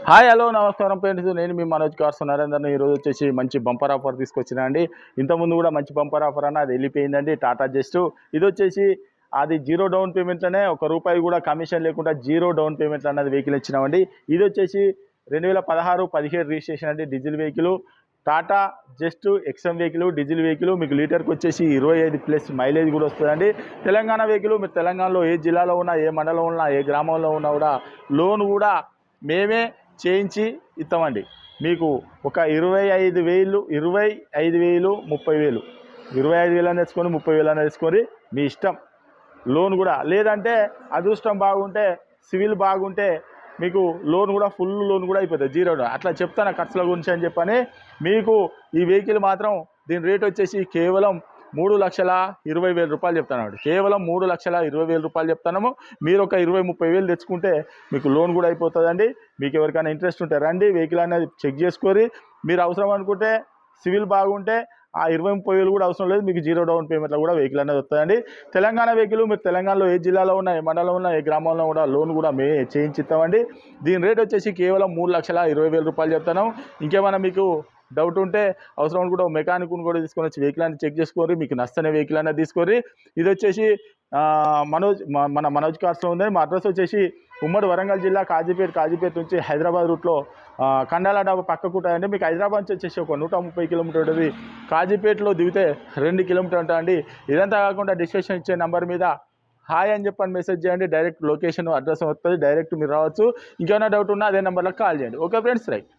Hi hello నమస్కారం friends, నేను మీ Manoj cars నరేందర్ని. ఈరోజు వచ్చేసి మంచి బంపర్ ఆఫర్ తీసుకొచ్చినా అండి. ఇంతకుముందు కూడా మంచి బంపర్ ఆఫర్ అన్న అది వెళ్ళిపోయిందండి. టాటా జస్ట్ ఇది వచ్చేసి అది జీరో డౌన్ పేమెంట్లోనే ₹1 కూడా కమిషన్ లేకుండా జీరో డౌన్ పేమెంట్ అన్నది వెహికల్ ఇచ్చినామండి. ఇది వచ్చేసి 2016-17 రిజిస్ట్రేషన్ అండి. Diesel vehicle Tata just XM vehicle, diesel vehicle. మీకు లీటర్కి వచ్చేసి 25+ మైలేజ్ కూడా వస్తుందండి. తెలంగాణ వెహికల్. మీరు తెలంగాణలో ఏ జిల్లాలో ఉన్నా, ఏ మండలంలో ఉన్నా, ఏ గ్రామంలో ఉన్నా కూడా లోన్ కూడా మేమే చేయించి ఇస్తామండి. మీకు ఒక 25,000, 30,000 25,000 అని తెచ్చుకొని 30,000 అని తెచ్చుకొని మీ ఇష్టం. లోన్ కూడా లేదంటే అదృష్టం బాగుంటే, సివిల్ బాగుంటే మీకు లోన్ కూడా ఫుల్ లోన్ కూడా అయిపోతుంది, జీరో. అట్లా చెప్తాను ఖర్చుల గురించి అని చెప్పని. మీకు ఈ వెహికల్ మాత్రం దీని రేట్ వచ్చేసి కేవలం ₹3,20,000 చెప్తాను. కేవలం ₹3,20,000 చెప్తాము. మీరు ఒక 20-30,000 తెచ్చుకుంటే మీకు లోన్ కూడా అయిపోతుందండి. మీకు ఎవరికైనా ఇంట్రెస్ట్ ఉంటే రండి, వెహికల్ అనేది చెక్ చేసుకొని. మీరు అవసరం అనుకుంటే, సివిల్ బాగుంటే ఆ 20-30,000 కూడా అవసరం లేదు, మీకు జీరో డౌన్ పేమెంట్లో కూడా వెహికల్ అనేది వస్తుందండి. తెలంగాణ వెహికల్. మీరు తెలంగాణలో ఏ జిల్లాలో ఉన్నా, ఏ మండలంలో ఉన్నా, ఏ గ్రామంలో కూడా లోన్ కూడా చేయించిస్తామండి. దీని రేట్ వచ్చేసి కేవలం ₹3,20,000 చెప్తాను. ఇంకేమైనా మీకు డౌట్ ఉంటే అవసరం అనుకుంటే మెకానిక్ను కూడా తీసుకొని వచ్చి వెహికల్ అనేది చెక్ చేసుకోరి. మీకు నచ్చని వెహికల్ అనేది తీసుకోరి. ఇది వచ్చేసి మన మనోజ్ కార్స్లో ఉంది. మా అడ్రస్ వచ్చేసి ఉమ్మడి వరంగల్ జిల్లా కాజీపేట నుంచి హైదరాబాద్ రూట్లో కండాల డాబా పక్కకు ఉంటాయండి. మీకు హైదరాబాద్ నుంచి వచ్చేసి ఒక 130 కిలోమీటర్ ఉంటుంది. కాజీపేటలో దిగితే 2 కిలోమీటర్ ఉంటాయండి. ఇదంతా కాకుండా డిస్క్రిప్షన్ ఇచ్చే నెంబర్ మీద హాయ్ అని చెప్పని మెసేజ్ చేయండి. డైరెక్ట్ లొకేషన్ అడ్రస్ వస్తుంది, డైరెక్ట్ మీరు రావచ్చు. ఇంకేమైనా డౌట్ ఉన్నా అదే నెంబర్లో కాల్ చేయండి. Okay friends, right.